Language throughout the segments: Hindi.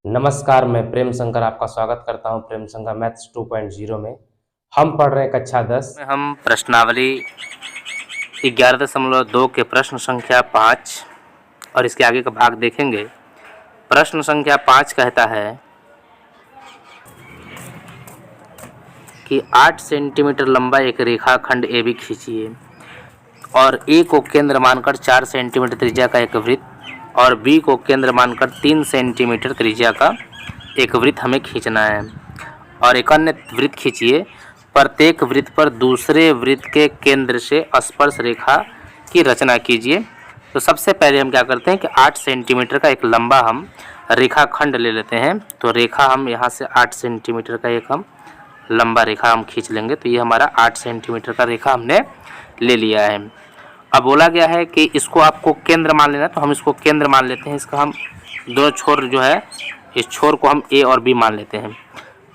नमस्कार, मैं प्रेम शंकर आपका स्वागत करता हूं प्रेम शंकर मैथ्स 2.0 में। हम पढ़ रहे हैं कक्षा 10 में हम प्रश्नावली 11.2 के प्रश्न संख्या 5 और इसके आगे का भाग देखेंगे। प्रश्न संख्या 5 कहता है कि 8 सेंटीमीटर लंबा एक रेखाखंड AB खींचिए और A को केंद्र मानकर 4 सेंटीमीटर त्रिज्या का एक वृत्त और B को केंद्र मानकर 3 सेंटीमीटर त्रिज्या का एक वृत्त हमें खींचना है। और एक अन्य वृत्त खींचिए, प्रत्येक वृत्त पर दूसरे वृत्त के केंद्र से स्पर्श रेखा की रचना कीजिए। तो सबसे पहले हम क्या करते हैं कि 8 सेंटीमीटर का एक लंबा हम रेखाखंड ले लेते हैं। तो रेखा हम यहाँ से 8 सेंटीमीटर का एक हम लंबा रेखा हम खींच लेंगे। तो ये हमारा 8 सेंटीमीटर का रेखा हमने ले लिया है। अब बोला गया है कि इसको आपको केंद्र मान लेना, तो हम इसको केंद्र मान लेते हैं। इसका हम दोनों छोर जो है, इस छोर को हम A और B मान लेते हैं।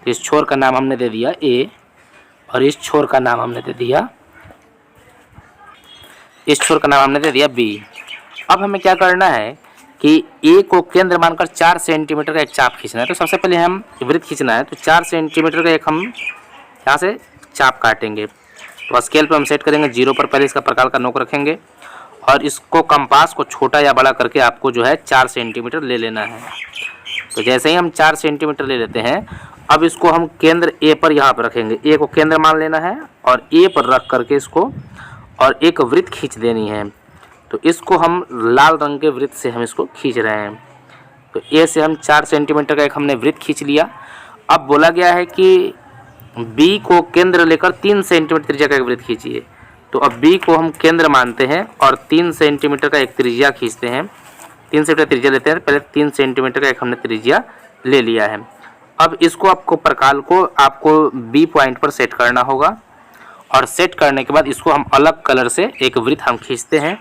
तो इस छोर का नाम हमने दे दिया A और इस छोर का नाम हमने दे दिया B। अब हमें क्या करना है कि A को केंद्र मानकर 4 सेंटीमीटर का एक चाप खींचना है। तो सबसे पहले हम वृत्त खींचना है, तो 4 सेंटीमीटर का एक हम यहाँ से चाप काटेंगे। तो स्केल पर हम सेट करेंगे 0 पर, पहले इसका प्रकार का नोक रखेंगे और इसको कंपास को छोटा या बड़ा करके आपको जो है 4 सेंटीमीटर ले लेना है। तो जैसे ही हम 4 सेंटीमीटर ले लेते हैं, अब इसको हम केंद्र A पर यहाँ पर रखेंगे। A को केंद्र मान लेना है और A पर रख करके इसको और एक वृत्त खींच देनी है। तो इसको हम लाल रंग के वृत्त से हम इसको खींच रहे हैं। तो A से हम 4 सेंटीमीटर का एक हमने वृत्त खींच लिया। अब बोला गया है कि B को केंद्र लेकर 3 सेंटीमीटर त्रिज्या का एक वृत्त खींचिए। तो अब B को हम केंद्र मानते हैं और 3 सेंटीमीटर का एक त्रिज्या खींचते हैं। 3 सेंटीमीटर त्रिज्या लेते हैं, पहले 3 सेंटीमीटर का एक हमने त्रिज्या ले लिया है। अब इसको आपको B पॉइंट पर सेट करना होगा और सेट करने के बाद इसको हम अलग कलर से एक वृत्त हम खींचते हैं।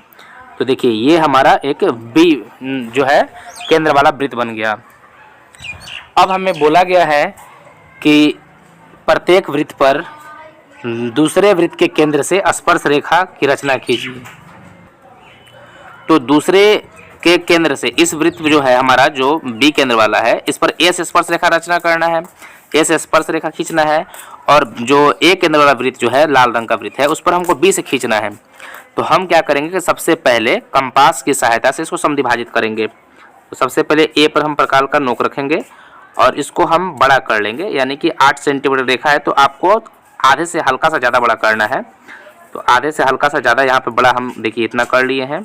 तो देखिए ये हमारा एक B जो है केंद्र वाला वृत्त बन गया। अब हमें बोला गया है कि प्रत्येक वृत्त पर दूसरे वृत्त के केंद्र से स्पर्श रेखा की रचना कीजिए। तो दूसरे के केंद्र से इस वृत्त जो है हमारा, जो B केंद्र वाला है, इस पर A से स्पर्श रेखा रचना करना है, A से स्पर्श रेखा खींचना है। और जो A केंद्र वाला वृत्त जो है, लाल रंग का वृत्त है, उस पर हमको B से खींचना है। तो हम क्या करेंगे कि सबसे पहले कंपास की सहायता से इसको समद्विभाजित करेंगे। तो सबसे पहले A पर हम प्रकार का नोक रखेंगे और इसको हम बड़ा कर लेंगे, यानी कि 8 सेंटीमीटर रेखा है तो आपको आधे से हल्का सा ज़्यादा बड़ा करना है। तो आधे से हल्का सा ज़्यादा यहाँ पे बड़ा हम देखिए इतना कर लिए हैं।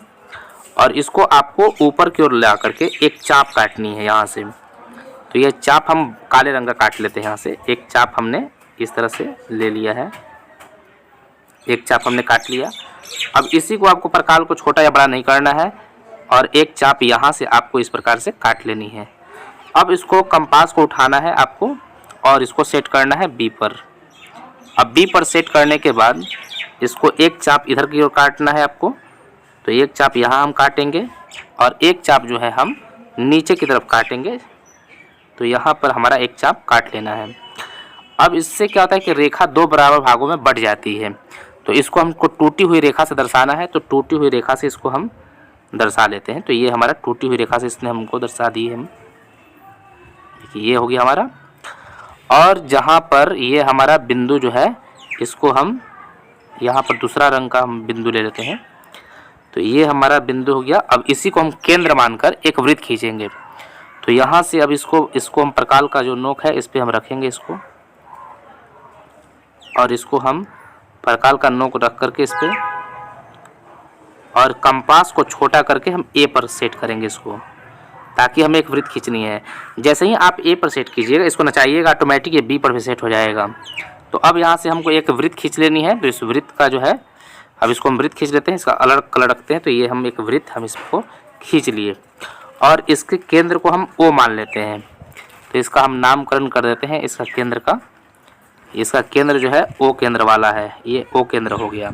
और इसको आपको ऊपर की ओर ला करके एक चाप काटनी है यहाँ से। तो ये चाप हम काले रंग का काट लेते हैं। यहाँ से एक चाप हमने इस तरह से ले लिया है, एक चाप हमने काट लिया। अब इसी को आपको प्रकार को छोटा या बड़ा नहीं करना है और एक चाप यहाँ से आपको इस प्रकार से काट लेनी है। अब इसको कंपास को उठाना है आपको और इसको सेट करना है B पर। अब B पर सेट करने के बाद इसको एक चाप इधर की ओर काटना है आपको। तो एक चाप यहाँ हम काटेंगे और एक चाप जो है हम नीचे की तरफ काटेंगे। तो यहाँ पर हमारा एक चाप काट लेना है। अब इससे क्या होता है कि रेखा 2 बराबर भागों में बढ़ जाती है। तो इसको हमको टूटी हुई रेखा से दर्शाना है। तो टूटी हुई रेखा से इसको हम दर्शा लेते हैं। तो ये हमारा टूटी हुई रेखा से इसने हमको दर्शा दी है। ये हो गया हमारा। और जहाँ पर ये हमारा बिंदु जो है, इसको हम यहाँ पर दूसरा रंग का हम बिंदु ले लेते हैं। तो ये हमारा बिंदु हो गया। अब इसी को हम केंद्र मानकर एक वृत्त खींचेंगे। तो यहाँ से अब इसको हम प्रकार का जो नोक है इस पर हम रखेंगे इसको, और इसको हम प्रकार का नोक रख करके इस पर और कंपास को छोटा करके हम A पर सेट करेंगे इसको, ताकि हमें एक वृत्त खींचनी है। जैसे ही आप A पर सेट कीजिएगा, इसको नचाइएगा, ऑटोमेटिक ये B पर भी सेट हो जाएगा। तो अब यहाँ से हमको एक वृत्त खींच लेनी है। तो इस वृत्त का जो है, अब इसको हम वृत्त खींच लेते हैं, इसका अलग कलर रखते हैं। तो ये हम एक वृत्त हम इसको खींच लिए और इसके केंद्र को हम O मान लेते हैं। तो इसका हम नामकरण कर देते हैं इसका केंद्र का। इसका केंद्र जो है O केंद्र वाला है, ये O केंद्र हो गया।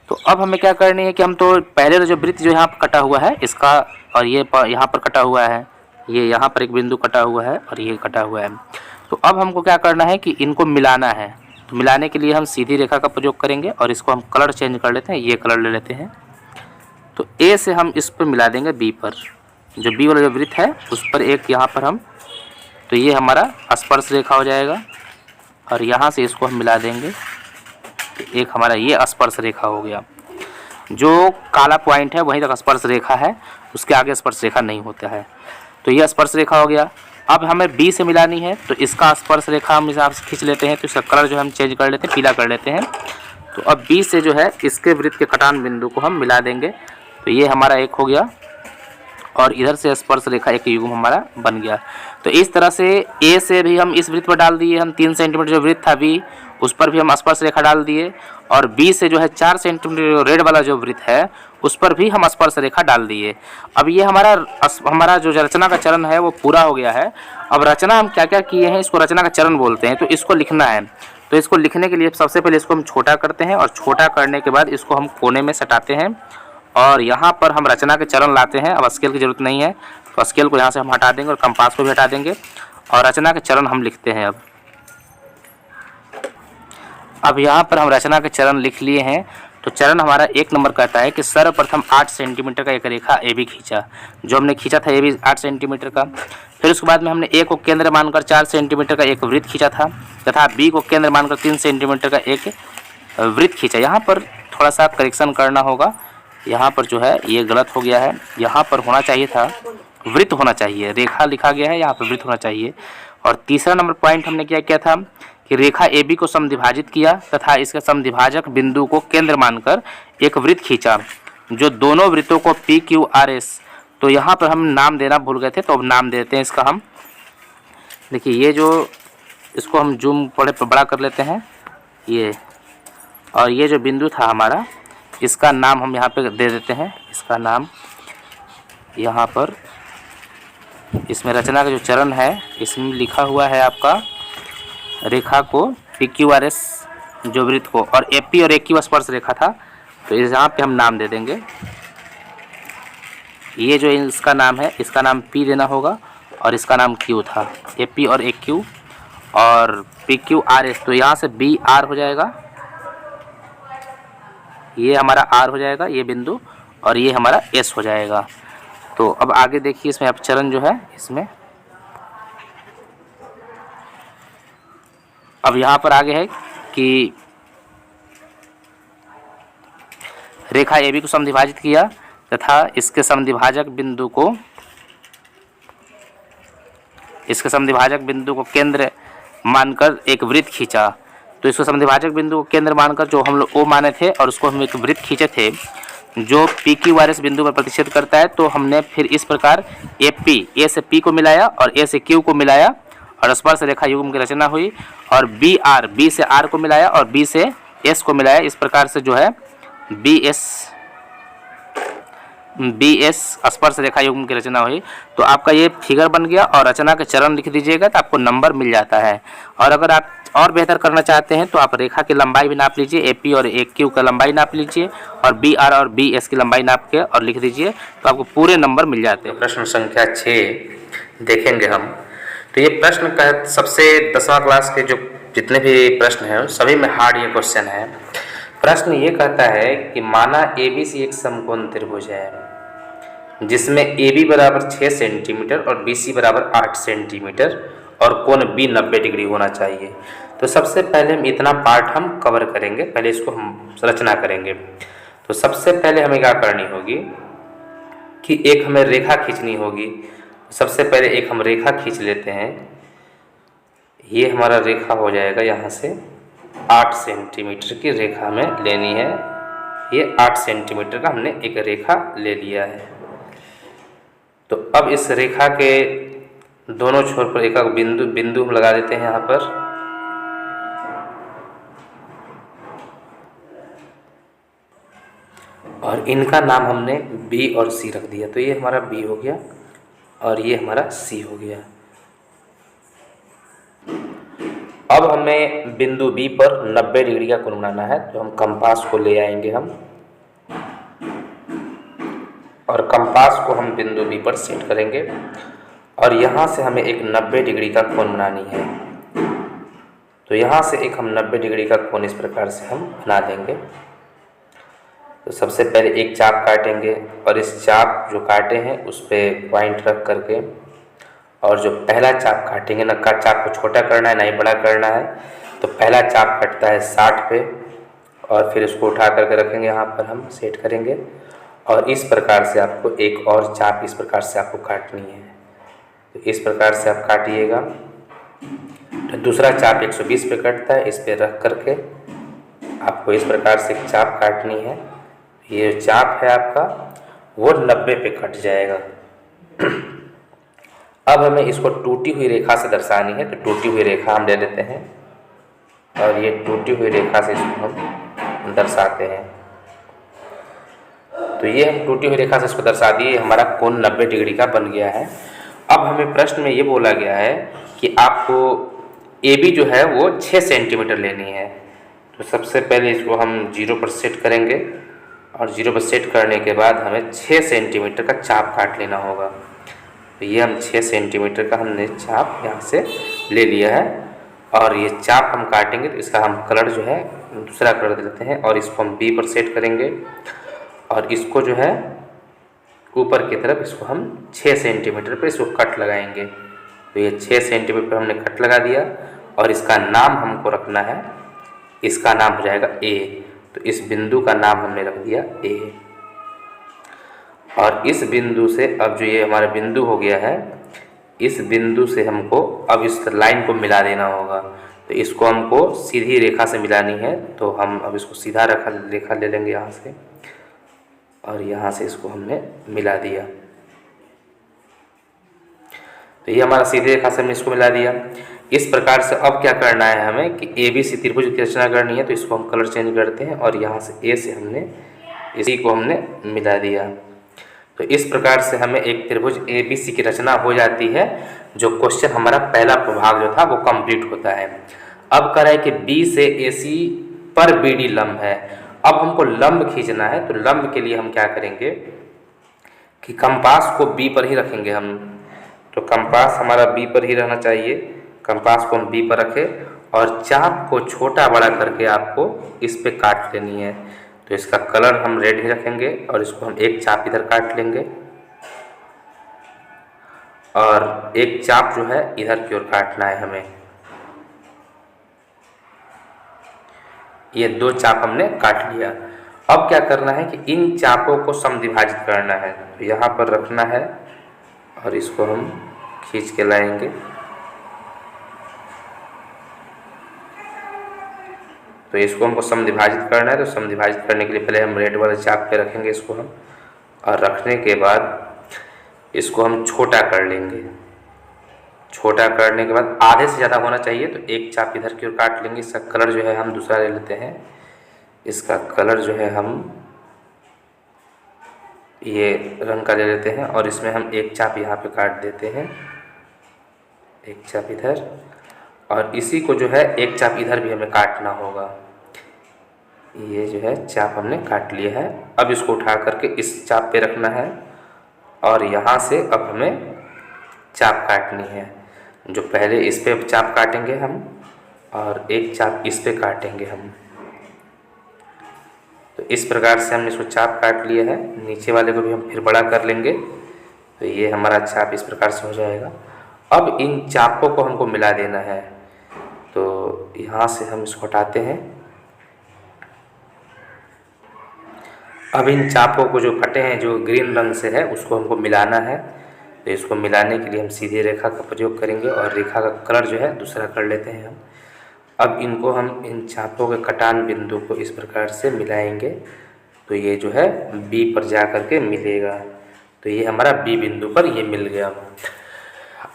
तो अब हमें क्या करनी है कि हम तो पहले जो वृत्त जो यहाँ पर कटा हुआ है इसका, और ये यहाँ पर कटा हुआ है, ये यहाँ पर एक बिंदु कटा हुआ है और ये कटा हुआ है। तो अब हमको क्या करना है कि इनको मिलाना है। तो मिलाने के लिए हम सीधी रेखा का प्रयोग करेंगे और इसको हम कलर चेंज कर लेते हैं, ये कलर ले लेते हैं। तो A से हम इस पर मिला देंगे B पर। जो B वाला जो वृत्त है उस पर एक यहाँ पर हम तो ये हमारा स्पर्श रेखा हो जाएगा और यहाँ से इसको हम मिला देंगे। एक हमारा ये स्पर्श रेखा हो गया। जो काला पॉइंट है वहीं तक स्पर्श रेखा है, उसके आगे स्पर्श रेखा नहीं होता है। तो ये स्पर्श रेखा हो गया। अब हमें बी से मिलानी है, तो इसका स्पर्श रेखा हम हिसाब से खींच लेते हैं। तो इसका कलर जो हम चेंज कर लेते हैं, पीला कर लेते हैं। तो अब बी से जो है इसके वृत्त के कटान बिंदु को हम मिला देंगे। तो ये हमारा एक हो गया और इधर से स्पर्श रेखा एक युग्म हमारा बन गया। तो इस तरह से ए से भी हम इस वृत्त पर डाल दिए, हम 3 सेंटीमीटर जो वृत्त था बी, उस पर भी हम स्पर्श रेखा डाल दिए। और बी से जो है 4 सेंटीमीटर रेड वाला जो वृत्त है उस पर भी हम स्पर्श रेखा डाल दिए। अब ये हमारा जो रचना का चरण है वो पूरा हो गया है। अब रचना हम क्या क्या किए हैं, इसको रचना का चरण बोलते हैं। तो इसको लिखना है, तो इसको लिखने के लिए सबसे पहले इसको हम छोटा करते हैं और छोटा करने के बाद इसको हम कोने में सटाते हैं और यहाँ पर हम रचना के चरण लाते हैं। अब स्केल की जरूरत नहीं है, तो स्केल को यहाँ से हम हटा देंगे और कंपास को भी हटा देंगे और रचना के चरण हम लिखते हैं। अब यहाँ पर हम रचना के चरण लिख लिए हैं। तो चरण हमारा 1 नंबर कहता है कि सर्वप्रथम 8 सेंटीमीटर का एक रेखा ए बी खींचा, जो हमने खींचा था ए बी 8 सेंटीमीटर का। फिर उसके बाद में हमने ए को केंद्र मानकर 4 सेंटीमीटर का एक वृत्त खींचा था तथा बी को केंद्र मानकर 3 सेंटीमीटर का एक वृत्त खींचा। यहाँ पर थोड़ा सा करेक्शन करना होगा, यहाँ पर जो है ये गलत हो गया है। यहाँ पर होना चाहिए था वृत्त होना चाहिए, रेखा लिखा गया है, यहाँ पर वृत्त होना चाहिए। और तीसरा नंबर पॉइंट हमने क्या किया था कि रेखा ए बी को समद्विभाजित किया तथा इसके समद्विभाजक बिंदु को केंद्र मानकर एक वृत्त खींचा, जो दोनों वृत्तों को पी क्यू आर एस। तो यहाँ पर हम नाम देना भूल गए थे, तो अब नाम देते हैं इसका हम। देखिए ये जो इसको हम जूम बड़ा कर लेते हैं ये, और ये जो बिंदु था हमारा इसका नाम हम यहाँ पे दे देते हैं। इसका नाम यहाँ पर इसमें रचना का जो चरण है इसमें लिखा हुआ है आपका रेखा को पी क्यू आर एस जो वृत्त को, और ए पी और ए क्यू स्पर्श रेखा था। तो यहाँ पे हम नाम दे देंगे। ये जो इसका नाम है इसका नाम पी देना होगा और इसका नाम क्यू था, ए पी और ए क्यू और पी क्यू आर एस। तो यहाँ से बी आर हो जाएगा, ये हमारा आर हो जाएगा ये बिंदु, और ये हमारा एस हो जाएगा। तो अब आगे देखिए इसमें अब चरण जो है इसमें अब यहाँ पर आगे है कि रेखा ए बी को समद्विभाजित किया तथा इसके समद्विभाजक बिंदु को केंद्र मानकर एक वृत्त खींचा। तो इसको समद्विभाजक बिंदु को केंद्र मानकर जो हम लोग ओ माने थे और उसको हम एक वृत्त खींचे थे जो पी क्यू आर एस बिंदु पर प्रतिच्छेद करता है। तो हमने फिर इस प्रकार ए पी, ए से पी को मिलाया और ए से क्यू को मिलाया और स्पर्श रेखा युग्म की रचना हुई, और बी आर, बी से आर को मिलाया और बी से एस को मिलाया। इस प्रकार से जो है बी एस स्पर्श रेखा युग्म की रचना हुई। तो आपका ये फिगर बन गया और रचना के चरण लिख दीजिएगा तो आपको नंबर मिल जाता है। और अगर आप और बेहतर करना चाहते हैं तो आप रेखा की लंबाई भी नाप लीजिए, ए पी और ए क्यू का लंबाई नाप लीजिए और बी आर और बी एस की लंबाई नाप के और लिख दीजिए, तो आपको पूरे नंबर मिल जाते हैं। प्रश्न संख्या 6 देखेंगे हम। तो ये प्रश्न का सबसे 10वां क्लास के जो जितने भी प्रश्न हैं सभी में हार्ड ये क्वेश्चन है। प्रश्न ये कहता है कि माना ए बी सी एक समकोण त्रिभुज है जिसमें ए बी बराबर 6 सेंटीमीटर और बी सी बराबर 8 सेंटीमीटर और कोण बी 90 डिग्री होना चाहिए। तो सबसे पहले हम इतना पार्ट हम कवर करेंगे, पहले इसको हम रचना करेंगे। तो सबसे पहले हमें क्या करनी होगी कि एक हमें रेखा खींचनी होगी। सबसे पहले एक हम रेखा खींच लेते हैं। ये हमारा रेखा हो जाएगा, यहाँ से 8 सेंटीमीटर की रेखा हमें लेनी है। ये 8 सेंटीमीटर का हमने एक रेखा ले लिया है। तो अब इस रेखा के दोनों छोर पर एक बिंदु हम लगा देते हैं यहाँ पर। और इनका नाम हमने बी और सी रख दिया। तो ये हमारा बी हो गया और ये हमारा सी हो गया। अब हमें बिंदु बी पर 90 डिग्री का कोण बनाना है। तो हम कंपास को ले आएंगे हम, और कंपास को हम बिंदु बी पर सेट करेंगे और यहाँ से हमें एक 90 डिग्री का कोण बनानी है। तो यहाँ से एक हम 90 डिग्री का कोण इस प्रकार से हम बना देंगे। तो सबसे पहले एक चाप काटेंगे और इस चाप जो काटे हैं उस पर पॉइंट रख करके और जो पहला चाप काटेंगे ना, चाप को छोटा करना है ना ही बड़ा करना है, तो पहला चाप कटता है 60 पे और फिर इसको उठा करके रखेंगे, यहाँ पर हम सेट करेंगे और इस प्रकार से आपको एक और चाप इस प्रकार से आपको काटनी है। तो इस प्रकार से आप काटिएगा। तो दूसरा चाप 120 पे कटता है, इस पे रख करके आपको इस प्रकार से एक चाप काटनी है। ये चाप है आपका वो 90 पे कट जाएगा। अब हमें इसको टूटी हुई रेखा से दर्शानी है, तो टूटी हुई रेखा हम ले लेते हैं और ये टूटी हुई रेखा से इसको हम दर्शाते हैं। तो ये हम टूटी हुई रेखा से इसको दर्शा दिए, हमारा कोण 90 डिग्री का बन गया है। अब हमें प्रश्न में ये बोला गया है कि आपको AB जो है वो 6 सेंटीमीटर लेनी है। तो सबसे पहले इसको हम 0 पर सेट करेंगे और 0 पर सेट करने के बाद हमें 6 सेंटीमीटर का चाप काट लेना होगा। तो ये हम 6 सेंटीमीटर का हमने चाप यहाँ से ले लिया है और ये चाप हम काटेंगे तो इसका हम कलर जो है दूसरा कलर दे देते हैं और इसको हम B पर सेट करेंगे और इसको जो है ऊपर की तरफ इसको हम 6 सेंटीमीटर पर इसको कट लगाएंगे। तो ये 6 सेंटीमीटर पर हमने कट लगा दिया और इसका नाम हमको रखना है, इसका नाम हो जाएगा A। तो इस बिंदु का नाम हमने रख दिया A और इस बिंदु से अब जो ये हमारा बिंदु हो गया है, इस बिंदु से हमको अब इस लाइन को मिला देना होगा। तो इसको हमको सीधी रेखा से मिलानी है, तो हम अब इसको सीधा रेखा ले लेंगे यहाँ से और यहाँ से इसको हमने मिला दिया। तो ये हमारा सीधी रेखा से हमने इसको मिला दिया। इस प्रकार से अब क्या करना है हमें कि ABC त्रिभुज की रचना करनी है। तो इसको हम कलर चेंज करते हैं और यहाँ से A से हमने इसी को हमने मिला दिया। तो इस प्रकार से हमें एक त्रिभुज ABC की रचना हो जाती है। जो क्वेश्चन हमारा पहला प्रभाग जो था वो कंप्लीट होता है। अब कह रहा है कि B से AC पर BD लंब है। अब हमको लंब खींचना है, तो लंब के लिए हम क्या करेंगे कि कंपास को B पर ही रखेंगे हम। तो कंपास हमारा B पर ही रहना चाहिए। कंपास को हम B पर रखें और चाप को छोटा बड़ा करके आपको इस पे काट लेनी है। तो इसका कलर हम रेड ही रखेंगे और इसको हम एक चाप इधर काट लेंगे और एक चाप जो है इधर की ओर काटना है हमें। ये 2 चाप हमने काट लिया। अब क्या करना है कि इन चापों को समद्विभाजित करना है। तो यहाँ पर रखना है और इसको हम खींच के लाएंगे। तो इसको हमको समद्विभाजित करना है। तो समद्विभाजित करने के लिए पहले हम रेड वाले चाप पे रखेंगे इसको हम, और रखने के बाद इसको हम छोटा कर लेंगे। छोटा करने के बाद आधे से ज़्यादा होना चाहिए, तो एक चाप इधर की ओर काट लेंगे। इसका कलर जो है हम दूसरा ले लेते हैं। इसका कलर जो है हम ये रंग का ले लेते हैं और इसमें हम एक चाप यहाँ पे काट देते हैं, एक चाप इधर, और इसी को जो है एक चाप इधर भी हमें काटना होगा। ये जो है चाप हमने काट लिया है। अब इसको उठा करके इस चाप पे रखना है और यहाँ से अब हमें चाप काटनी है। जो पहले इस पे चाप काटेंगे हम और एक चाप इस पे काटेंगे हम। तो इस प्रकार से हमने इसको चाप काट लिया है। नीचे वाले को भी हम फिर बड़ा कर लेंगे। तो ये हमारा चाप इस प्रकार से हो जाएगा। अब इन चापों को हमको मिला देना है। तो यहाँ से हम इसको हटाते हैं। अब इन चापों को जो कटे हैं जो ग्रीन रंग से है उसको हमको मिलाना है। तो इसको मिलाने के लिए हम सीधी रेखा का प्रयोग करेंगे और रेखा का कलर जो है दूसरा कर लेते हैं हम। अब इनको हम इन चापों के कटान बिंदु को इस प्रकार से मिलाएंगे। तो ये जो है B पर जा कर के मिलेगा। तो ये हमारा B बिंदु पर ये मिल गया।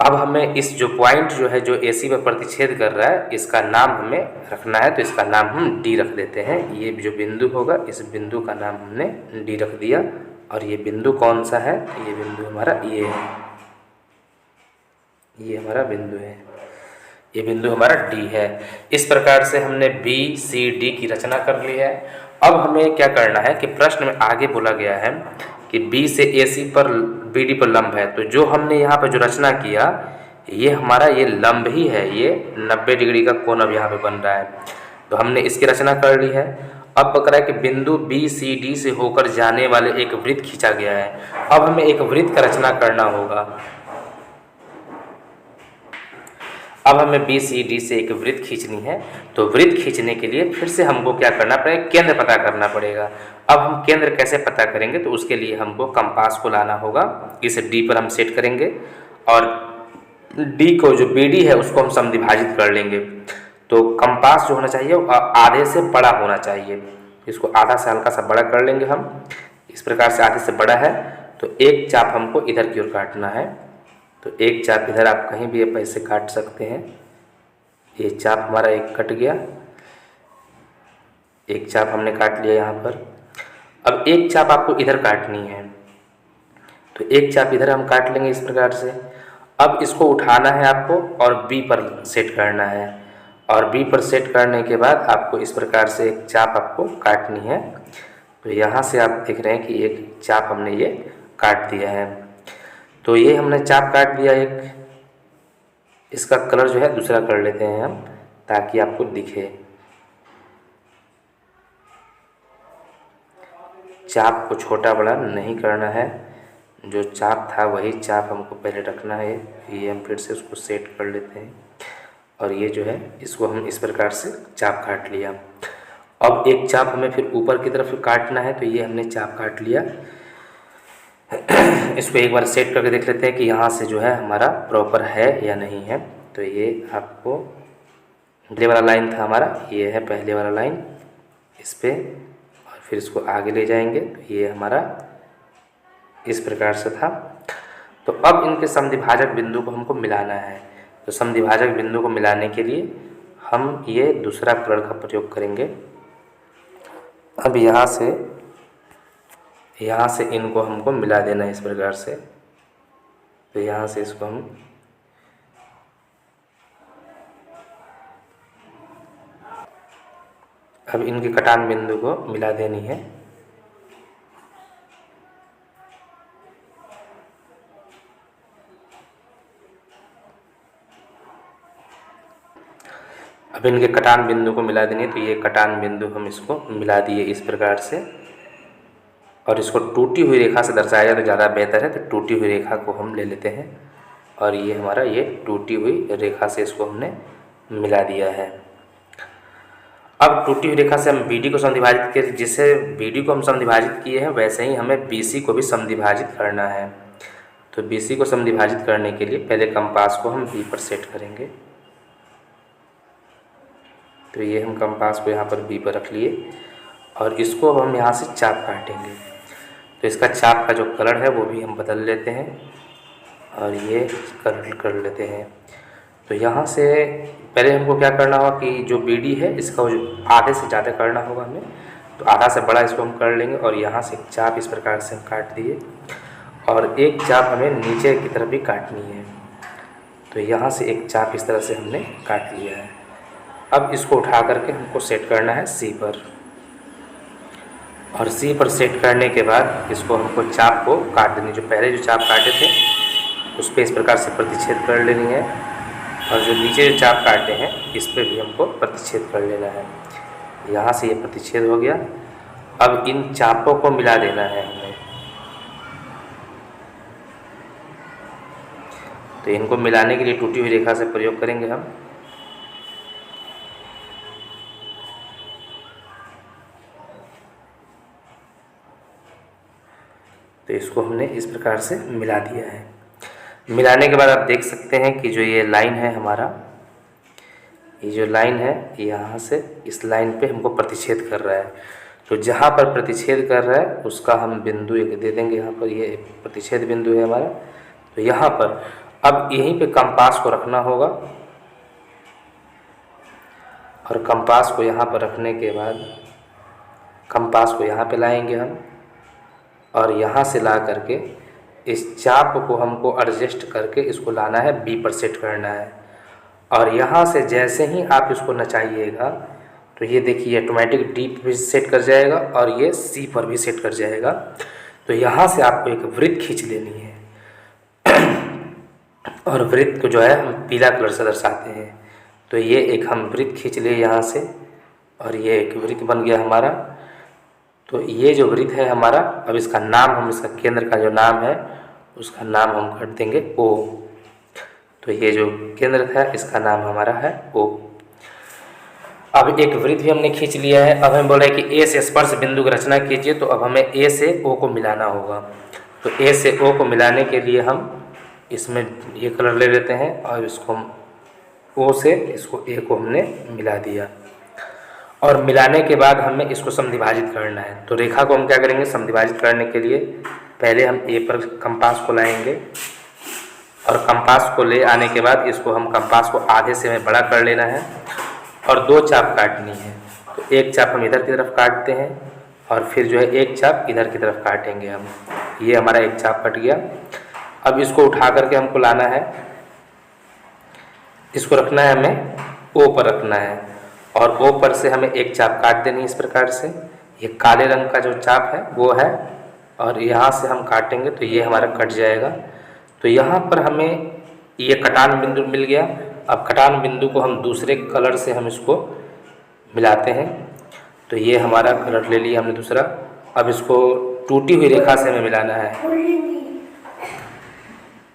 अब हमें इस जो पॉइंट जो है जो AC पर प्रतिच्छेद कर रहा है इसका नाम हमें रखना है। तो इसका नाम हम D रख देते हैं। ये जो बिंदु होगा इस बिंदु का नाम हमने D रख दिया। और ये बिंदु कौन सा है? ये बिंदु हमारा ये है। ये हमारा बिंदु है। ये बिंदु हमारा D है। इस प्रकार से हमने BCD की रचना कर ली है। अब हमें क्या करना है कि प्रश्न में आगे बोला गया है कि B से AC पर BD पर लंब है। तो जो हमने यहाँ पर जो रचना किया ये हमारा ये लंब ही है। ये 90 डिग्री का कोण अब यहाँ पे बन रहा है। तो हमने इसकी रचना कर ली है। अब पकड़ा है कि बिंदु BCD से होकर जाने वाले एक वृत्त खींचा गया है। अब हमें एक वृत्त का रचना करना होगा। अब हमें बी सी डी से एक वृत्त खींचनी है, तो वृत्त खींचने के लिए फिर से हमको क्या करना पड़ेगा, केंद्र पता करना पड़ेगा। अब हम केंद्र कैसे पता करेंगे, तो उसके लिए हमको कंपास को लाना होगा, इस डी पर हम सेट करेंगे और डी को जो बी डी है उसको हम समद्विभाजित कर लेंगे। तो कंपास जो होना चाहिए वो आधे से बड़ा होना चाहिए, इसको आधा से हल्का सा बड़ा कर लेंगे हम। इस प्रकार से आधे से बड़ा है तो एक चाप हमको इधर की ओर काटना है, तो एक चाप इधर आप कहीं भी आप ऐसे काट सकते हैं। ये चाप हमारा एक कट गया, एक चाप हमने काट लिया यहाँ पर। अब एक चाप आपको इधर काटनी है, तो एक चाप इधर हम काट लेंगे इस प्रकार से। अब इसको उठाना है आपको और बी पर सेट करना है, और बी पर सेट करने के बाद आपको इस प्रकार से एक चाप आपको काटनी है। तो यहाँ से आप देख रहे हैं कि एक चाप हमने ये काट दिया है। तो ये हमने चाप काट दिया एक, इसका कलर जो है दूसरा कर लेते हैं हम ताकि आपको दिखे। चाप को छोटा बड़ा नहीं करना है, जो चाप था वही चाप हमको पहले रखना है। ये हम फिर से उसको सेट कर लेते हैं और ये जो है इसको हम इस प्रकार से चाप काट लिया। अब एक चाप हमें फिर ऊपर की तरफ काटना है, तो ये हमने चाप काट लिया। इसको एक बार सेट करके देख लेते हैं कि यहाँ से जो है हमारा प्रॉपर है या नहीं है। तो ये आपको पहले वाला लाइन था हमारा, ये है पहले वाला लाइन, इस पे और फिर इसको आगे ले जाएंगे, तो ये हमारा इस प्रकार से था। तो अब इनके समद्विभाजक बिंदु को हमको मिलाना है। तो समद्विभाजक बिंदु को मिलाने के लिए हम ये दूसरा कलर का प्रयोग करेंगे। अब यहाँ से इनको हमको मिला देना है इस प्रकार से। तो यहाँ से इसको हम अब इनके कटान बिंदु को मिला देनी है। अब इनके कटान बिंदु को मिला देनी है, तो ये कटान बिंदु हम इसको मिला दिए इस प्रकार से। और इसको टूटी हुई रेखा से दर्शाया जाए तो ज़्यादा बेहतर है, तो टूटी हुई रेखा को हम ले लेते हैं और ये हमारा ये टूटी हुई रेखा से इसको हमने मिला दिया है। अब टूटी हुई रेखा से हम BD को समद्विभाजित किए, जिससे BD को हम समद्विभाजित किए हैं वैसे ही हमें BC को भी समद्विभाजित करना है। तो BC को समद्विभाजित करने के लिए पहले कंपास को हम B पर सेट करेंगे। तो ये हम कंपास को यहाँ पर B पर रख लिए और इसको अब हम यहाँ से चाप काटेंगे। तो इसका चाप का जो कलर है वो भी हम बदल लेते हैं और ये कलर कर लेते हैं। तो यहाँ से पहले हमको क्या करना होगा कि जो BD है इसका आधे से ज़्यादा करना होगा हमें, तो आधा से बड़ा इसको हम कर लेंगे और यहाँ से एक चाप इस प्रकार से हम काट दिए और एक चाप हमें नीचे की तरफ भी काटनी है। तो यहाँ से एक चाप इस तरह से हमने काट लिया है। अब इसको उठा करके हमको सेट करना है C पर, और C पर सेट करने के बाद इसको हमको चाप को काट देनी, जो पहले जो चाप काटे थे उस पर इस प्रकार से प्रतिच्छेद कर लेनी है और जो नीचे जो चाप काटे हैं इस पर भी हमको प्रतिच्छेद कर लेना है। यहाँ से ये प्रतिच्छेद हो गया। अब इन चापों को मिला देना है हमें। तो इनको मिलाने के लिए टूटी हुई रेखा से प्रयोग करेंगे हम। तो इसको हमने इस प्रकार से मिला दिया है। मिलाने के बाद आप देख सकते हैं कि जो ये लाइन है हमारा, ये जो लाइन है यहाँ से इस लाइन पे हमको प्रतिच्छेद कर रहा है। तो जहाँ पर प्रतिच्छेद कर रहा है उसका हम बिंदु एक दे देंगे। यहाँ पर ये प्रतिच्छेद बिंदु है हमारा। तो यहाँ पर अब यहीं पे कंपास को रखना होगा और कंपास को यहाँ पर रखने के बाद कंपास को यहाँ पे लाएंगे हम और यहाँ से ला करके इस चाप को हमको एडजस्ट करके इसको लाना है, B पर सेट करना है। और यहाँ से जैसे ही आप इसको नचाइएगा तो ये देखिए ऑटोमेटिक D पर भी सेट कर जाएगा और ये C पर भी सेट कर जाएगा। तो यहाँ से आपको एक वृत्त खींच लेनी है और वृत्त को जो है हम पीला कलर से दर्शाते हैं। तो ये एक हम वृत्त खींच लिए यहाँ से और ये एक वृत्त बन गया हमारा। तो ये जो वृत्त है हमारा, अब इसका नाम हम, इसका केंद्र का जो नाम है उसका नाम हम कर देंगे O। तो ये जो केंद्र था इसका नाम हमारा है O। अब एक वृत्त भी हमने खींच लिया है। अब हमें बोल रहा है कि A से स्पर्श बिंदु की रचना कीजिए, तो अब हमें A से O को मिलाना होगा। तो A से O को मिलाने के लिए हम इसमें ये कलर ले लेते हैं और इसको O से इसको A को हमने मिला दिया। और मिलाने के बाद हमें इसको समद्विभाजित करना है। तो रेखा को हम क्या करेंगे, समद्विभाजित करने के लिए पहले हम A पर कंपास को लाएंगे और कंपास को ले आने के बाद इसको हम कंपास को आधे से हमें बड़ा कर लेना है और 2 चाप काटनी है। तो एक चाप हम इधर की तरफ काटते हैं और फिर जो है एक चाप इधर की तरफ काटेंगे हम। ये हमारा एक चाप कट गया। अब इसको उठा करके हमको लाना है, इसको रखना है हमें O पर रखना है और O पर से हमें एक चाप काट देनी है इस प्रकार से। ये काले रंग का जो चाप है वो है और यहाँ से हम काटेंगे तो ये हमारा कट जाएगा। तो यहाँ पर हमें ये कटान बिंदु मिल गया। अब कटान बिंदु को हम दूसरे कलर से हम इसको मिलाते हैं। तो ये हमारा कलर ले लिया हमने दूसरा। अब इसको टूटी हुई रेखा से हमें मिलाना है।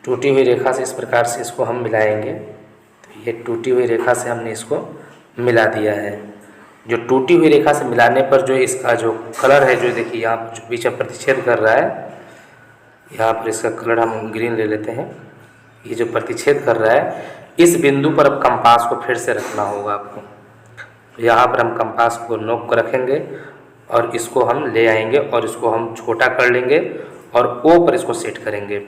टूटी हुई रेखा से इस प्रकार से इसको हम मिलाएंगे। तो ये टूटी हुई रेखा से हमने इसको मिला दिया है। जो टूटी हुई रेखा से मिलाने पर जो इसका जो कलर है, जो देखिए यहाँ पर जो बीच में प्रतिच्छेद कर रहा है, यहाँ पर इसका कलर हम ग्रीन ले लेते हैं। ये जो प्रतिच्छेद कर रहा है इस बिंदु पर अब कंपास को फिर से रखना होगा आपको। तो यहाँ पर हम कंपास को नोक कर रखेंगे और इसको हम ले आएंगे और इसको हम छोटा कर लेंगे और O पर इसको सेट करेंगे।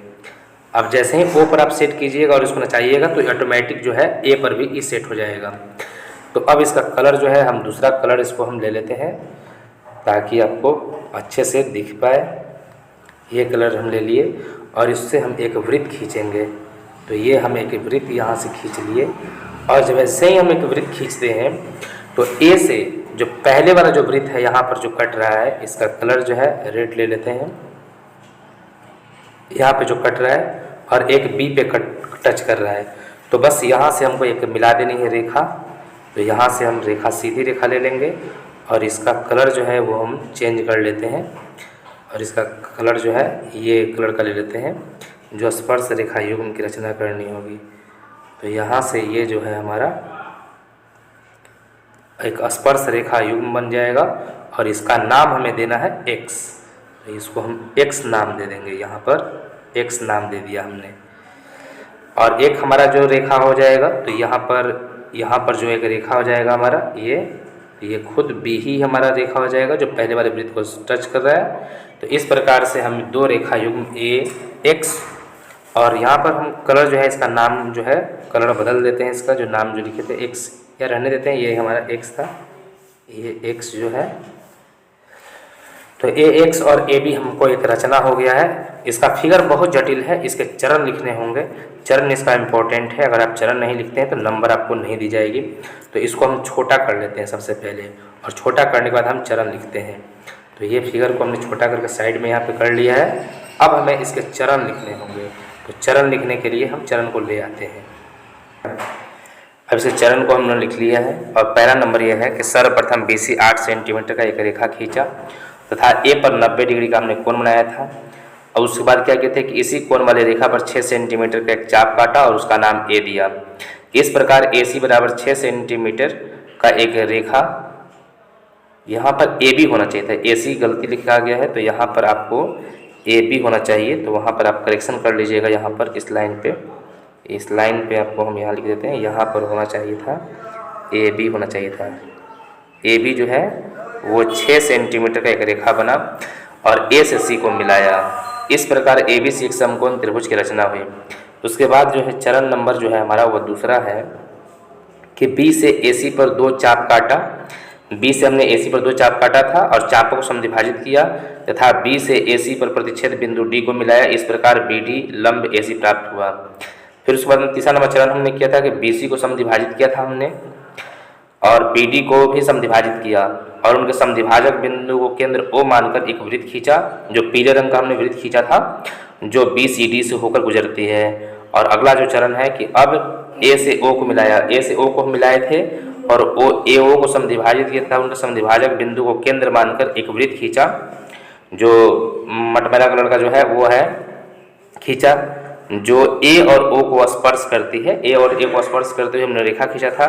अब जैसे ही O पर आप सेट कीजिएगा और इसको नचाइएगा तो ऑटोमेटिक जो है A पर भी सेट हो जाएगा। तो अब इसका कलर जो है हम दूसरा कलर इसको हम ले लेते हैं ताकि आपको अच्छे से दिख पाए। ये कलर हम ले लिए और इससे हम एक वृत्त खींचेंगे। तो ये हम एक वृत्त यहाँ से खींच लिए और जब ऐसे ही हम एक वृत्त खींचते हैं तो A से जो पहले वाला जो वृत्त है यहाँ पर जो कट रहा है इसका कलर जो है रेड ले लेते हैं। यहाँ पे जो कट रहा है और एक B पे टच कर रहा है। तो बस यहाँ से हमको एक मिला देनी है रेखा। तो यहाँ से हम रेखा सीधी रेखा ले लेंगे और इसका कलर जो है वो हम चेंज कर लेते हैं और इसका कलर जो है ये कलर का ले लेते हैं जो स्पर्श रेखा युग्म की रचना करनी होगी। तो यहाँ से ये जो है हमारा एक स्पर्श रेखा युग्म बन जाएगा और इसका नाम हमें देना है X। तो इसको हम X नाम दे देंगे। यहाँ पर X नाम दे दिया हमने। और एक हमारा जो रेखा हो जाएगा तो यहाँ पर जो एक रेखा हो जाएगा हमारा ये खुद B ही हमारा रेखा हो जाएगा जो पहले वाले वृत्त को टच कर रहा है। तो इस प्रकार से हम 2 रेखा युग्म AX और यहाँ पर हम कलर जो है इसका नाम जो है कलर बदल देते हैं। इसका जो नाम जो लिखे थे X या रहने देते हैं। ये हमारा X था, ये X जो है। तो AX और AB हमको एक रचना हो गया है। इसका फिगर बहुत जटिल है, इसके चरण लिखने होंगे। चरण इसका इम्पोर्टेंट है। अगर आप चरण नहीं लिखते हैं तो नंबर आपको नहीं दी जाएगी। तो इसको हम छोटा कर लेते हैं सबसे पहले और छोटा करने के बाद हम चरण लिखते हैं। तो ये फिगर को हमने छोटा करके साइड में यहाँ पे कर लिया है। अब हमें इसके चरण लिखने होंगे। तो चरण लिखने के लिए हम चरण को ले आते हैं। अब इसे चरण को हमने लिख लिया है और पहला नंबर यह है कि सर्वप्रथम BC 8 सेंटीमीटर का एक रेखा खींचा तथा A पर 90 डिग्री का हमने कोण बनाया था। और उसके बाद क्या कहते हैं कि इसी कोण वाली रेखा पर 6 सेंटीमीटर का एक चाप काटा और उसका नाम A दिया। इस प्रकार AC बराबर 6 सेंटीमीटर का एक रेखा, यहाँ पर AB होना चाहिए था, AC गलती लिखा गया है। तो यहाँ पर आपको AB होना चाहिए। तो वहाँ पर आप करेक्शन कर लीजिएगा। यहाँ पर इस लाइन पे आपको हम यहाँ लिख देते हैं। यहाँ पर होना चाहिए था AB होना चाहिए था। AB जो है वो 6 सेंटीमीटर का एक रेखा बना और A से C को मिलाया। इस प्रकार ABC एक समकोण त्रिभुज की रचना हुई। उसके बाद जो है चरण नंबर जो है हमारा वो दूसरा है कि B से AC पर 2 चाप काटा। B से हमने AC पर 2 चाप काटा था और चापों को समद्विभाजित किया तथा B से AC पर प्रतिच्छेद बिंदु D को मिलाया। इस प्रकार BD लंब AC प्राप्त हुआ। फिर उसके बाद तीसरा नंबर चरण हमने किया था कि BC को समद्विभाजित किया था हमने और BD को भी समद्विभाजित किया और उनके समद्विभाजक बिंदु को केंद्र O मानकर एक वृत्त खींचा। जो पीले रंग का हमने वृत्त खींचा था जो BCD से होकर गुजरती है। और अगला जो चरण है कि अब A से O को मिलाया। A से O को हम मिलाए थे और AO को समद्विभाजित किया था। उनके समद्विभाजक बिंदु को केंद्र मानकर एक वृत्त खींचा जो मटमैला कलर का जो है वो है खींचा। जो ए और ओ को स्पर्श करती है, ए और ए को स्पर्श करते हुए हमने रेखा खींचा था।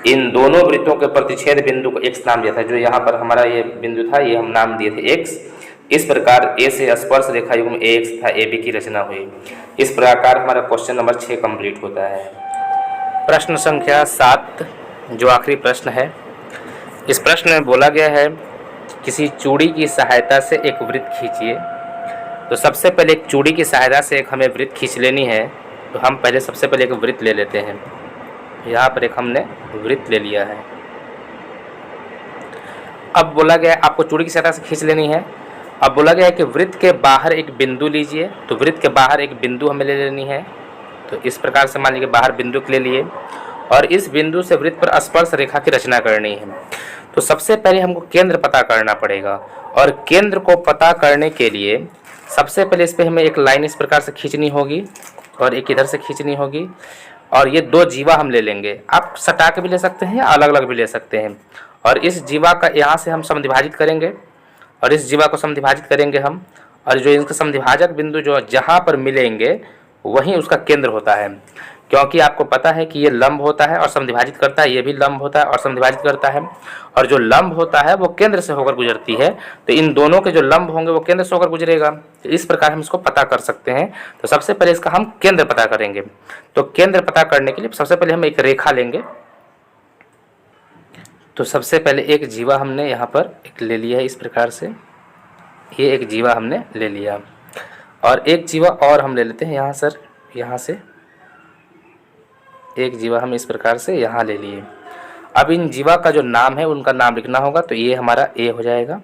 इन दोनों वृत्तों के प्रतिच्छेद बिंदु को एक्स नाम दिया था। जो यहाँ पर हमारा ये बिंदु था, ये हम नाम दिए थे एक्स। इस प्रकार ए से स्पर्श रेखा युग्म ए एक्स था ए बी की रचना हुई। इस प्रकार हमारा क्वेश्चन नंबर 6 कंप्लीट होता है। प्रश्न संख्या 7 जो आखिरी प्रश्न है, इस प्रश्न में बोला गया है किसी चूड़ी की सहायता से एक वृत्त खींचिए। तो सबसे पहले एक चूड़ी की सहायता से एक हमें वृत्त खींच लेनी है। तो हम पहले सबसे पहले एक वृत्त ले लेते हैं। यहाँ पर एक हमने वृत्त ले लिया है। अब बोला गया है आपको चूड़ी की सहायता से खींच लेनी है। अब बोला गया है कि वृत्त के बाहर एक बिंदु लीजिए। तो वृत्त के बाहर एक बिंदु हमें ले लेनी है। तो इस प्रकार से मान लीजिए बाहर बिंदु ले लिए और इस बिंदु से वृत्त पर स्पर्श रेखा की रचना करनी है। तो सबसे पहले हमको केंद्र पता करना पड़ेगा और केंद्र को पता करने के लिए सबसे पहले इस पर हमें एक लाइन इस प्रकार से खींचनी होगी और एक इधर से खींचनी होगी और ये दो जीवा हम ले लेंगे। आप सटा के भी ले सकते हैं या अलग अलग भी ले सकते हैं। और इस जीवा का यहाँ से हम समद्विभाजित करेंगे और इस जीवा को समद्विभाजित करेंगे हम, और जो इनके समद्विभाजक बिंदु जो जहाँ पर मिलेंगे वहीं उसका केंद्र होता है। क्योंकि आपको पता है कि ये लंब होता है और समद्विभाजित करता है, ये भी लंब होता है और समद्विभाजित करता है, और जो लंब होता है वो केंद्र से होकर गुजरती है। तो इन दोनों के जो लंब होंगे वो केंद्र से होकर गुजरेगा। तो इस प्रकार हम इसको पता कर सकते हैं। तो सबसे पहले इसका हम केंद्र पता करेंगे। तो केंद्र पता करने के लिए सबसे पहले हम एक रेखा लेंगे। तो सबसे पहले एक जीवा हमने यहाँ पर एक ले लिया है इस प्रकार से, ये एक जीवा हमने ले लिया और एक जीवा और हम ले लेते हैं यहाँ सर, यहाँ से एक जीवा हम इस प्रकार से यहाँ ले लिए। अब इन जीवा का जो नाम है उनका नाम लिखना होगा। तो ये हमारा ए हो जाएगा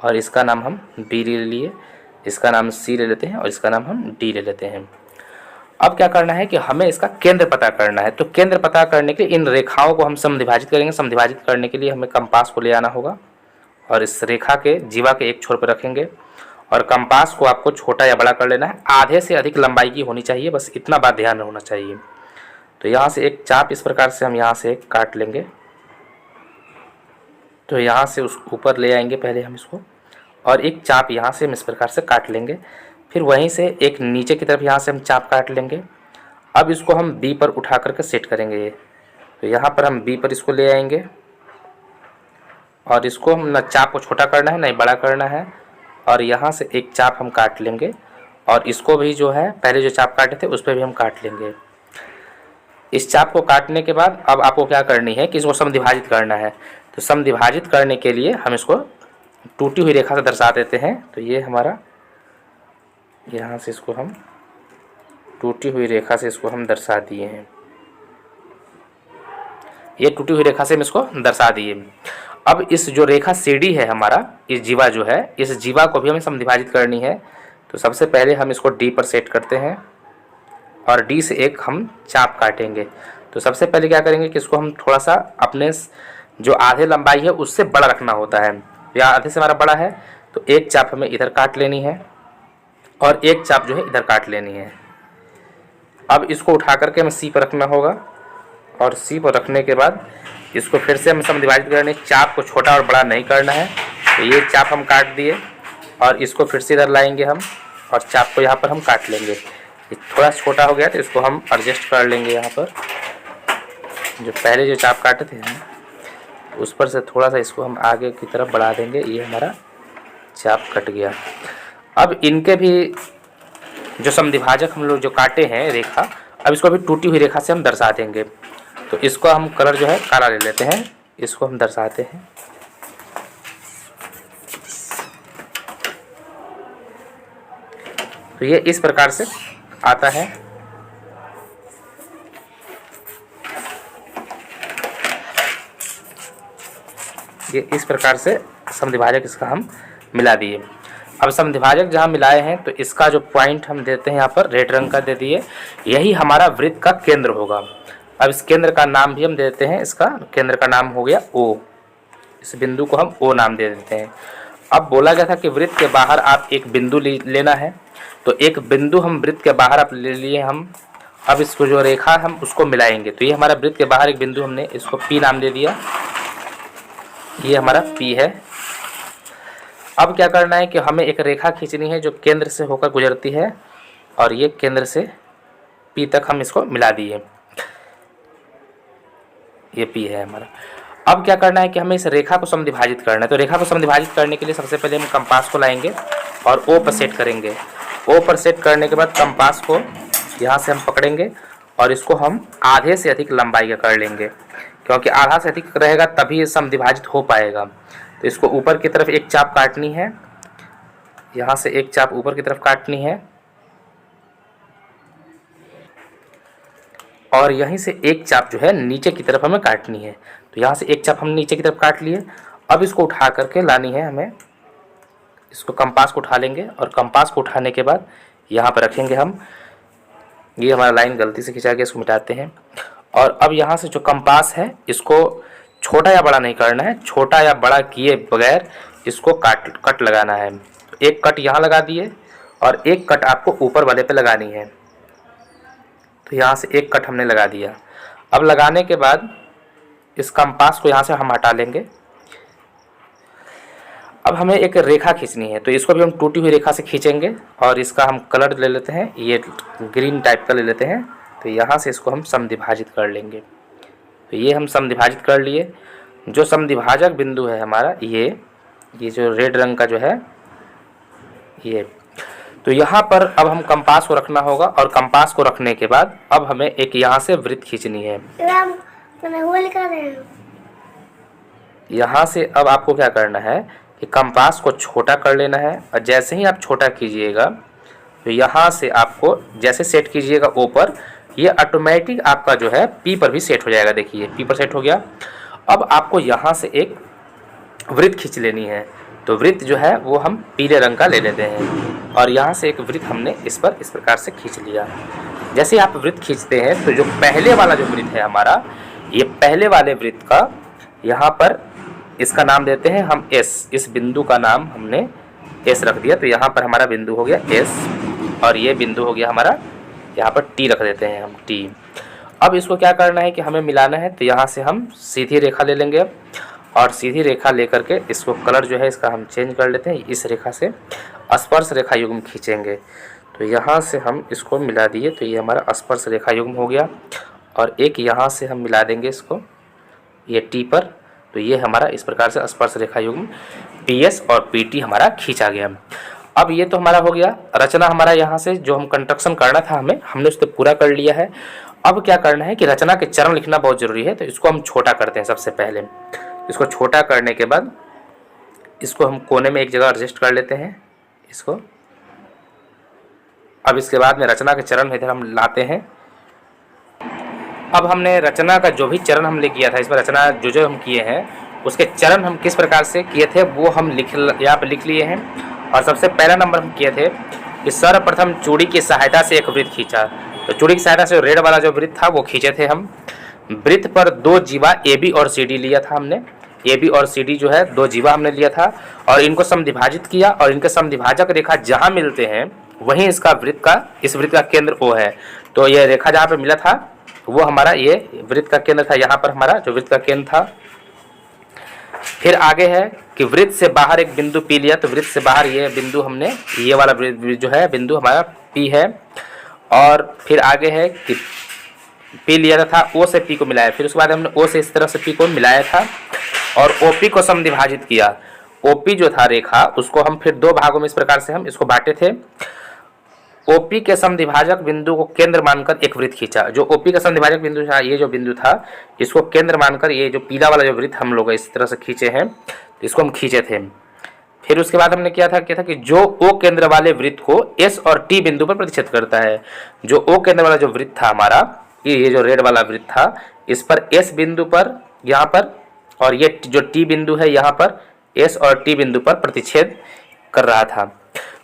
और इसका नाम हम बी ले लिए, इसका नाम सी ले लेते हैं और इसका नाम हम डी ले लेते हैं। अब क्या करना है कि हमें इसका केंद्र पता करना है। तो केंद्र पता करने के लिए इन रेखाओं को हम समद्विभाजित करेंगे। समद्विभाजित करने के लिए हमें कंपास को ले आना होगा और इस रेखा के जीवा के एक छोर पर रखेंगे और कंपास को आपको छोटा या बड़ा कर लेना है। आधे से अधिक लंबाई की होनी चाहिए, बस इतना बात ध्यान होना चाहिए। तो यहाँ से एक चाप इस प्रकार से हम यहाँ से काट लेंगे। तो यहाँ से उस ऊपर ले आएंगे पहले हम इसको, और एक चाप यहाँ से हम इस प्रकार से काट लेंगे। फिर वहीं से एक नीचे की तरफ यहाँ से हम चाप काट लेंगे। अब इसको हम बी पर उठा करके सेट करेंगे ये। तो यहाँ पर हम बी पर इसको ले आएंगे और इसको हम न चाप को छोटा करना है न बड़ा करना है, और यहाँ से एक चाप हम काट लेंगे और इसको भी जो है पहले जो चाप काटे थे उस पर भी हम काट लेंगे। इस चाप को काटने के बाद अब आपको क्या करनी है कि इसको समद्विभाजित करना है। तो समद्विभाजित करने के लिए हम इसको टूटी हुई रेखा से दर्शा देते हैं। तो ये हमारा यहाँ से इसको हम टूटी हुई रेखा से इसको हम दर्शा दिए हैं। ये टूटी हुई रेखा से हम इसको दर्शा दिए। अब इस जो रेखा CD है हमारा, इस जीवा जो है, इस जीवा को भी हमें समद्विभाजित करनी है। तो सबसे पहले हम इसको D पर सेट करते हैं और D से एक हम चाप काटेंगे। तो सबसे पहले क्या करेंगे कि इसको हम थोड़ा सा अपने जो आधे लंबाई है उससे बड़ा रखना होता है। या आधे से हमारा बड़ा है तो एक चाप हमें इधर काट लेनी है और एक चाप जो है इधर काट लेनी है। अब इसको उठा करके हमें C पर रखना होगा और C पर रखने के बाद इसको फिर से हमें समद्विभाजित करने, चाप को छोटा और बड़ा नहीं करना है। तो ये चाप हम काट दिए और इसको फिर से इधर लाएंगे हम और चाप को यहाँ पर हम काट लेंगे। थोड़ा छोटा हो गया तो इसको हम एडजस्ट कर लेंगे। यहाँ पर जो पहले जो चाप काटे थे हम उस पर से थोड़ा सा इसको हम आगे की तरफ बढ़ा देंगे। ये हमारा चाप कट गया। अब इनके भी जो समद्विभाजक हम लोग जो काटे हैं रेखा, अब इसको भी टूटी हुई रेखा से हम दर्शा देंगे। तो इसको हम कलर जो है काला ले लेते हैं, इसको हम दर्शाते हैं। तो ये इस प्रकार से आता है। ये इस प्रकार से समद्विभाजक इसका हम मिला दिए। अब समद्विभाजक जहाँ मिलाए हैं तो इसका जो पॉइंट हम देते हैं यहाँ पर रेड रंग का दे दिए, यही हमारा वृत्त का केंद्र होगा। अब इस केंद्र का नाम भी हम दे देते हैं, इसका केंद्र का नाम हो गया O। इस बिंदु को हम O नाम दे देते हैं। अब बोला गया था कि वृत्त के बाहर आप एक बिंदु लेना है। तो एक बिंदु हम वृत्त के बाहर आप ले लिए हम। अब इसको जो रेखा हम उसको मिलाएंगे। तो ये हमारा वृत्त के बाहर एक बिंदु, हमने इसको P नाम दे दिया। ये हमारा P है। अब क्या करना है कि हमें एक रेखा खींचनी है जो केंद्र से होकर गुजरती है और ये केंद्र से P तक हम इसको मिला दिए, ये P है हमारा। अब क्या करना है कि हमें इस रेखा को समद्विभाजित करना है। तो रेखा को समद्विभाजित करने के लिए सबसे पहले हम कंपास को लाएंगे और O पर सेट करेंगे। O पर सेट करने के बाद कंपास को यहाँ से हम पकड़ेंगे और इसको हम आधे से अधिक लंबाई का कर लेंगे, क्योंकि आधा से अधिक रहेगा तभी ये समद्विभाजित हो पाएगा। तो इसको ऊपर की तरफ एक चाप काटनी है, यहाँ से एक चाप ऊपर की तरफ काटनी है और यहीं से एक चाप जो है नीचे की तरफ हमें काटनी है। तो यहाँ से एक चाप हम नीचे की तरफ काट लिए। अब इसको उठा करके लानी है हमें, इसको कंपास को उठा लेंगे और कंपास को उठाने के बाद यहाँ पर रखेंगे हम। ये हमारा लाइन गलती से खिंचा गया, इसको मिटाते हैं। और अब यहाँ से जो कंपास है इसको छोटा या बड़ा नहीं करना है, छोटा या बड़ा किए बगैर इसको कट लगाना है। तो एक कट यहाँ लगा दिए और एक कट आपको ऊपर वाले पे लगानी है। तो यहाँ से एक कट हमने लगा दिया। अब लगाने के बाद इस कंपास को यहाँ से हम हटा लेंगे। अब हमें एक रेखा खींचनी है, तो इसको भी हम टूटी हुई रेखा से खींचेंगे और इसका हम कलर ले लेते हैं, ये ग्रीन टाइप का ले लेते हैं। तो यहाँ से इसको हम समद्विभाजित कर लेंगे। तो ये हम समद्विभाजित कर लिए। जो समद्विभाजक बिंदु है हमारा ये जो रेड रंग का जो है ये, तो यहाँ पर अब हम कंपास को रखना होगा और कंपास को रखने के बाद अब हमें एक यहाँ से वृत्त खींचनी है। यहाँ से अब आपको क्या करना है कि कंपास को छोटा कर लेना है और जैसे ही आप छोटा कीजिएगा तो यहाँ से आपको जैसे सेट कीजिएगा O पर, ये ऑटोमेटिक आपका जो है P पर भी सेट हो जाएगा। देखिए P पर सेट हो गया। अब आपको यहाँ से एक वृत्त खींच लेनी है। तो वृत्त जो है वो हम पीले रंग का ले लेते हैं और यहाँ से एक वृत्त हमने इस पर इस प्रकार से खींच लिया। जैसे आप वृत्त खींचते हैं तो जो पहले वाला जो वृत्त है हमारा, ये पहले वाले वृत्त का यहाँ पर इसका नाम देते हैं हम S। इस बिंदु का नाम हमने S रख दिया। तो यहाँ पर हमारा बिंदु हो गया S और ये बिंदु हो गया हमारा, यहाँ पर T रख देते हैं हम T। अब इसको क्या करना है कि हमें मिलाना है। तो यहाँ से हम सीधी रेखा ले लेंगे और सीधी रेखा लेकर के इसको कलर जो है इसका हम चेंज कर लेते हैं। इस रेखा से स्पर्श रेखा युग्म खींचेंगे। तो यहाँ से हम इसको मिला दिए, तो ये हमारा स्पर्श रेखा युग्म हो गया। और एक यहाँ से हम मिला देंगे इसको ये T पर। तो ये हमारा इस प्रकार से स्पर्श रेखा युग्म PS और PT हमारा खींचा गया। अब ये तो हमारा हो गया रचना। हमारा यहाँ से जो हम कंस्ट्रक्शन करना था हमने उसको पूरा कर लिया है। अब क्या करना है कि रचना के चरण लिखना बहुत ज़रूरी है। तो इसको हम छोटा करते हैं सबसे पहले। इसको छोटा करने के बाद इसको हम कोने में एक जगह एडजस्ट कर लेते हैं इसको। अब इसके बाद में रचना के चरण इधर हम लाते हैं। अब हमने रचना का जो भी चरण हमने किया था, इसमें रचना जो हम किए हैं उसके चरण हम किस प्रकार से किए थे वो हम यहाँ पर लिख लिए हैं। और सबसे पहला नंबर हम किए थे कि सर्वप्रथम चूड़ी की सहायता से एक वृत्त खींचा। तो चूड़ी की सहायता से रेड वाला जो वृत्त था वो खींचे थे हम। वृत्त पर 2 जीवा AB और CD लिया था हमने। AB और CD जो है 2 जीवा हमने लिया था और इनको समद्विभाजित किया और इनके समद्विभाजक रेखा जहाँ मिलते हैं वहीं इसका इस वृत्त का केंद्र O है। तो ये रेखा जहाँ पे मिला था वो हमारा ये वृत्त का केंद्र था। यहाँ पर हमारा जो वृत्त का केंद्र था। फिर आगे है कि वृत्त से बाहर एक बिंदु P लिया। तो वृत्त से बाहर ये बिंदु हमने, ये वाला जो है बिंदु हमारा P है। और फिर आगे है कि P लिया था, O से P को मिलाया। फिर उसके बाद हमने O से इस तरह से P को मिलाया था और OP को समद्विभाजित किया। OP जो था रेखा उसको हम फिर 2 भागों में इस प्रकार से हम इसको बांटे थे। OP के समद्विभाजक बिंदु को केंद्र मानकर एक वृत्त खींचा। जो OP का समद्विभाजक बिंदु था, ये जो बिंदु था इसको केंद्र मानकर ये जो पीला वाला जो वृत्त हम लोग इस तरह से खींचे हैं, तो इसको हम खींचे थे। फिर उसके बाद हमने क्या था कि जो O केंद्र वाले वृत्त को S और T बिंदु पर प्रतिच्छेद करता है। जो O केंद्र वाला जो वृत्त था हमारा, ये जो रेड वाला वृत्त था, इस पर S बिंदु पर यहाँ पर, और ये जो T बिंदु है यहाँ पर S और T बिंदु पर प्रतिच्छेद कर रहा था।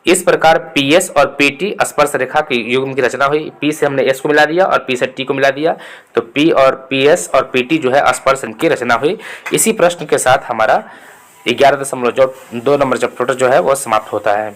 इस प्रकार PS और PT स्पर्श रेखा की युग्म की रचना हुई। P से हमने S को मिला दिया और P से T को मिला दिया। तो P और PS और PT जो है स्पर्श की रचना हुई। इसी प्रश्न के साथ हमारा 11.2 नंबर चैप्टर जो है वो समाप्त होता है।